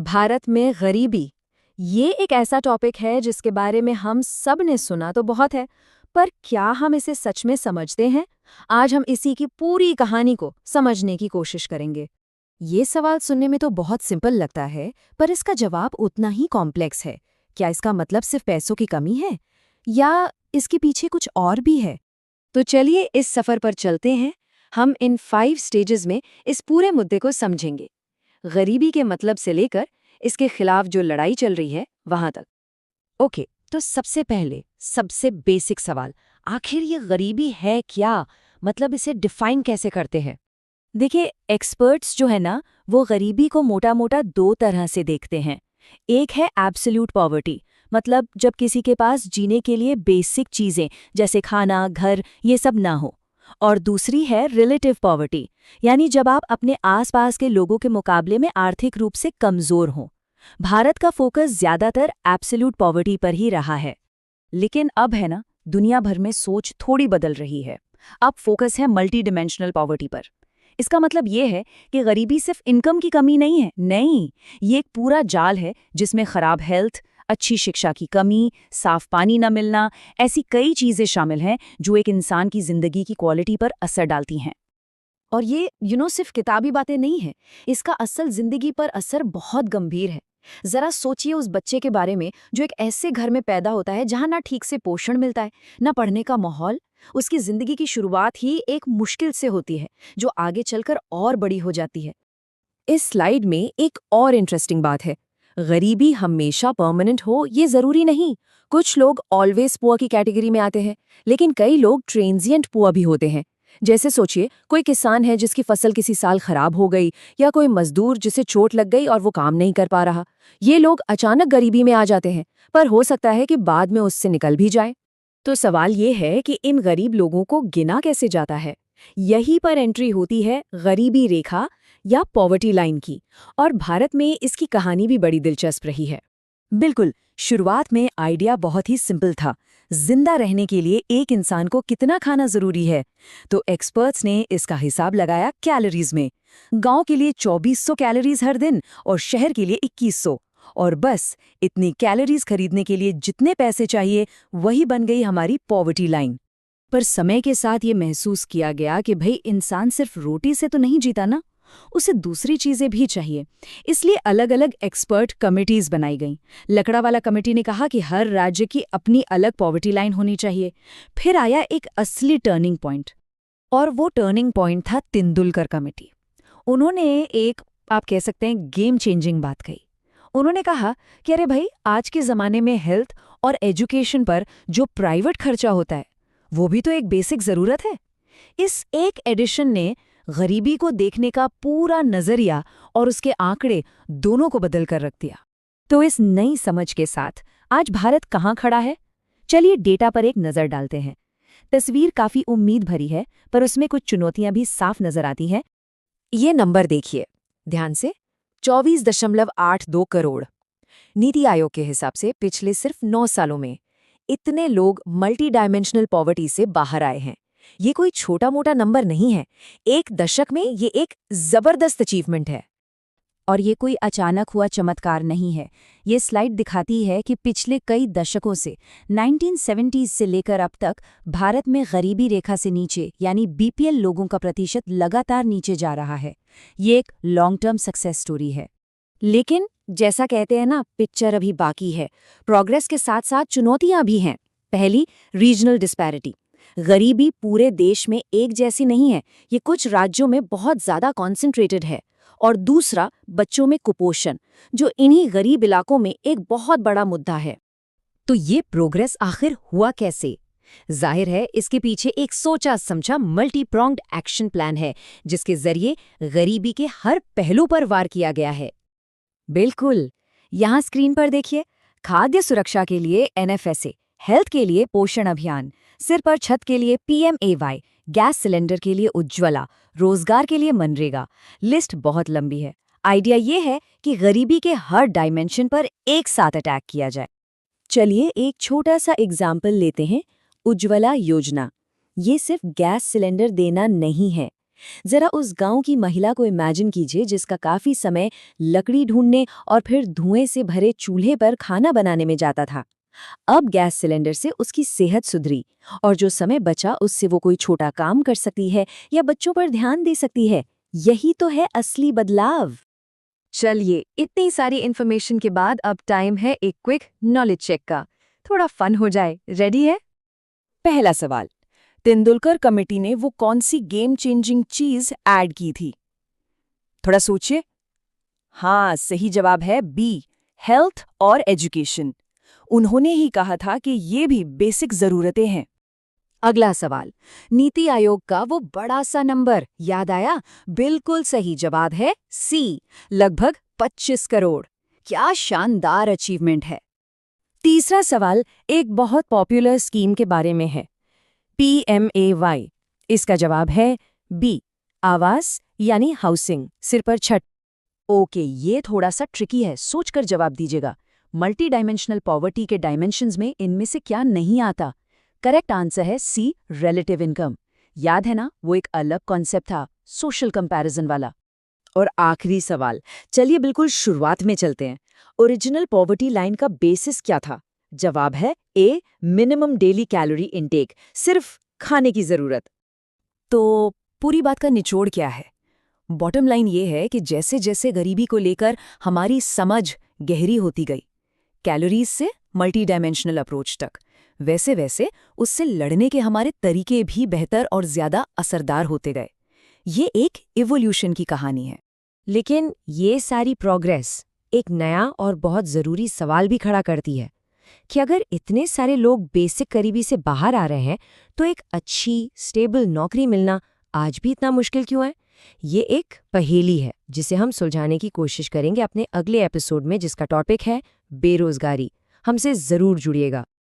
भारत में गरीबी, ये एक ऐसा टॉपिक है जिसके बारे में हम सब ने सुना तो बहुत है, पर क्या हम इसे सच में समझते हैं? आज हम इसी की पूरी कहानी को समझने की कोशिश करेंगे। ये सवाल सुनने में तो बहुत सिंपल लगता है, पर इसका जवाब उतना ही कॉम्प्लेक्स है। क्या इसका मतलब सिर्फ पैसों की कमी है, या इसके पीछे कुछ और भी है? तो चलिए इस सफर पर चलते हैं। हम इन 5 स्टेजेस में इस पूरे मुद्दे को समझेंगे। गरीबी के मतलब से लेकर इसके खिलाफ जो लड़ाई चल रही है, वहां तक। ओके, तो सबसे पहले सबसे बेसिक सवाल, आखिर ये गरीबी है क्या? मतलब इसे डिफाइन कैसे करते हैं? देखिए, एक्सपर्ट्स जो है ना, वो गरीबी को मोटा मोटा दो तरह से देखते हैं। एक है एब्सोल्यूट पॉवर्टी, मतलब जब किसी के पास जीने के लिए बेसिक चीजें जैसे खाना, घर, ये सब ना हो। और दूसरी है रिलेटिव पॉवर्टी, यानी जब आप अपने आसपास के लोगों के मुकाबले में आर्थिक रूप से कमजोर हों। भारत का फोकस ज्यादातर एब्सोल्यूट पॉवर्टी पर ही रहा है। लेकिन अब है ना, दुनिया भर में सोच थोड़ी बदल रही है। अब फोकस है मल्टी डिमेंशनल पॉवर्टी पर। इसका मतलब ये है कि गरीबी सिर्फ इनकम की कमी नहीं है, नहीं, ये एक पूरा जाल है जिसमें खराब हेल्थ, अच्छी शिक्षा की कमी, साफ पानी न मिलना, ऐसी कई चीजें शामिल हैं जो एक इंसान की जिंदगी की क्वालिटी पर असर डालती हैं। और ये सिर्फ किताबी बातें नहीं है, इसका असल जिंदगी पर असर बहुत गंभीर है। जरा सोचिए उस बच्चे के बारे में जो एक ऐसे घर में पैदा होता है जहां ना ठीक से पोषण मिलता है, ना पढ़ने का माहौल। उसकी जिंदगी की शुरुआत ही एक मुश्किल से होती है, जो आगे चलकर और बड़ी हो जाती है। इस स्लाइड में एक और इंटरेस्टिंग बात है, गरीबी हमेशा परमानेंट हो ये जरूरी नहीं। कुछ लोग ऑलवेज पुअर की कैटेगरी में आते हैं, लेकिन कई लोग ट्रांजिएंट पुअर भी होते हैं। जैसे सोचिए, कोई किसान है जिसकी फसल किसी साल खराब हो गई, या कोई मजदूर जिसे चोट लग गई और वो काम नहीं कर पा रहा। ये लोग अचानक गरीबी में आ जाते हैं, पर हो सकता है कि बाद में उससे निकल भी जाए। तो सवाल ये है कि इन गरीब लोगों को गिना कैसे जाता है? यहीं पर एंट्री होती है गरीबी रेखा या पॉवर्टी लाइन की, और भारत में इसकी कहानी भी बड़ी दिलचस्प रही है। बिल्कुल, शुरुआत में आइडिया बहुत ही सिंपल था। जिंदा रहने के लिए एक इंसान को कितना खाना जरूरी है? तो एक्सपर्ट्स ने इसका हिसाब लगाया कैलोरीज में। गांव के लिए 2400 कैलोरीज हर दिन और शहर के लिए 2100। और बस इतनी कैलोरीज खरीदने के लिए जितने पैसे चाहिए, वही बन गई हमारी पॉवर्टी लाइन। पर समय के साथ ये महसूस किया गया कि भाई, इंसान सिर्फ रोटी से तो नहीं जीता ना, उसे दूसरी चीजें भी चाहिए। इसलिए अलग अलग एक्सपर्ट कमिटीज बनाई गईं। लकड़ावाला कमेटी ने कहा कि हर राज्य की अपनी अलग पॉवर्टी लाइन होनी चाहिए। फिर आया एक असली टर्निंग पॉइंट, और वो टर्निंग पॉइंट था तेंदुलकर कमेटी। उन्होंने एक, आप कह सकते हैं, गेम चेंजिंग बात कही। उन्होंने कहा कि अरे भाई, आज के ज़माने में हेल्थ और एजुकेशन पर जो प्राइवेट खर्चा होता है, वो भी तो एक बेसिक ज़रूरत है। इस एक एडिशन ने गरीबी को देखने का पूरा नज़रिया और उसके आंकड़े दोनों को बदल कर रख दिया। तो इस नई समझ के साथ आज भारत कहाँ खड़ा है? चलिए डेटा पर एक नज़र डालते हैं। तस्वीर काफ़ी उम्मीद भरी है, पर उसमें कुछ चुनौतियां भी साफ नज़र आती हैं। ये नंबर देखिए ध्यान से, 24.82 करोड़। नीति आयोग के हिसाब से पिछले सिर्फ 9 सालों में इतने लोग मल्टी डायमेंशनल पॉवर्टी से बाहर आए हैं। ये कोई छोटा मोटा नंबर नहीं है। एक दशक में ये एक जबरदस्त अचीवमेंट है। और ये कोई अचानक हुआ चमत्कार नहीं है। ये स्लाइड दिखाती है कि पिछले कई दशकों से 1970s से लेकर अब तक भारत में गरीबी रेखा से नीचे यानी बीपीएल लोगों का प्रतिशत लगातार नीचे जा रहा है। ये एक लॉन्ग टर्म सक्सेस स्टोरी है। लेकिन जैसा कहते हैं ना, पिक्चर अभी बाकी है। प्रोग्रेस के साथ साथ चुनौतियां भी हैं। पहली, रीजनल डिस्पैरिटी। गरीबी पूरे देश में एक जैसी नहीं है, ये कुछ राज्यों में बहुत ज्यादा कॉन्सेंट्रेटेड है। और दूसरा, बच्चों में कुपोषण, जो इन्हीं गरीब इलाकों में एक बहुत बड़ा मुद्दा है। तो ये प्रोग्रेस आखिर हुआ कैसे? जाहिर है, इसके पीछे एक सोचा समझा मल्टी प्रोंग्ड एक्शन प्लान है, जिसके जरिए गरीबी के हर पहलू पर वार किया गया है। बिल्कुल, यहाँ स्क्रीन पर देखिए, खाद्य सुरक्षा के लिए एनएफएसए, हेल्थ के लिए पोषण अभियान, सिर पर छत के लिए पीएमएवाई, गैस सिलेंडर के लिए उज्ज्वला, रोजगार के लिए मनरेगा। लिस्ट बहुत लंबी है। आइडिया ये है कि गरीबी के हर डायमेंशन पर एक साथ अटैक किया जाए। चलिए एक छोटा सा एग्जाम्पल लेते हैं। उज्ज्वला योजना, ये सिर्फ गैस सिलेंडर देना नहीं है, जरा उस गांव की महिला को इमेजिन कीजिए जिसका काफी समय लकड़ी ढूंढने और फिर धुएं से भरे चूल्हे पर खाना बनाने में जाता था। अब गैस सिलेंडर से उसकी सेहत सुधरी और जो समय बचा उससे वो कोई छोटा काम कर सकती है या बच्चों पर ध्यान दे सकती है। यही तो है असली बदलाव। चलिए, इतनी सारी इन्फॉर्मेशन के बाद अब टाइम है एक क्विक नॉलेज चेक का। थोड़ा फन हो जाए, रेडी है? पहला सवाल, तेंदुलकर कमेटी ने वो कौन सी गेम चेंजिंग चीज ऐड की थी? थोड़ा सोचिए। हाँ, सही जवाब है बी, हेल्थ और एजुकेशन। उन्होंने ही कहा था कि ये भी बेसिक जरूरतें हैं। अगला सवाल, नीति आयोग का वो बड़ा सा नंबर याद आया? बिल्कुल सही जवाब है सी, लगभग 25 करोड़। क्या शानदार अचीवमेंट है। तीसरा सवाल एक बहुत पॉपुलर स्कीम के बारे में है, PMAY। इसका जवाब है बी, आवास यानी हाउसिंग, सिर पर छत। ओके, ये थोड़ा सा ट्रिकी है, सोचकर जवाब दीजिएगा। मल्टी डायमेंशनल पॉवर्टी के डायमेंशंस में इनमें से क्या नहीं आता? करेक्ट आंसर है सी, रिलेटिव इनकम। याद है ना, वो एक अलग कॉन्सेप्ट था, सोशल कंपैरिजन वाला। और आखिरी सवाल, चलिए बिल्कुल शुरुआत में चलते हैं। ओरिजिनल पॉवर्टी लाइन का बेसिस क्या था? जवाब है ए, मिनिमम डेली कैलोरी इनटेक, सिर्फ खाने की जरूरत। तो पूरी बात का निचोड़ क्या है? बॉटम लाइन ये है कि जैसे जैसे गरीबी को लेकर हमारी समझ गहरी होती गई, कैलोरीज से मल्टी डायमेंशनल अप्रोच तक, वैसे वैसे उससे लड़ने के हमारे तरीके भी बेहतर और ज्यादा असरदार होते गए। ये एक इवोल्यूशन की कहानी है। लेकिन ये सारी प्रोग्रेस एक नया और बहुत ज़रूरी सवाल भी खड़ा करती है कि अगर इतने सारे लोग बेसिक गरीबी से बाहर आ रहे हैं तो एक अच्छी, स्टेबल नौकरी मिलना आज भी इतना मुश्किल क्यों है? ये एक पहेली है जिसे हम सुलझाने की कोशिश करेंगे अपने अगले एपिसोड में, जिसका टॉपिक है बेरोजगारी। हमसे ज़रूर जुड़िएगा।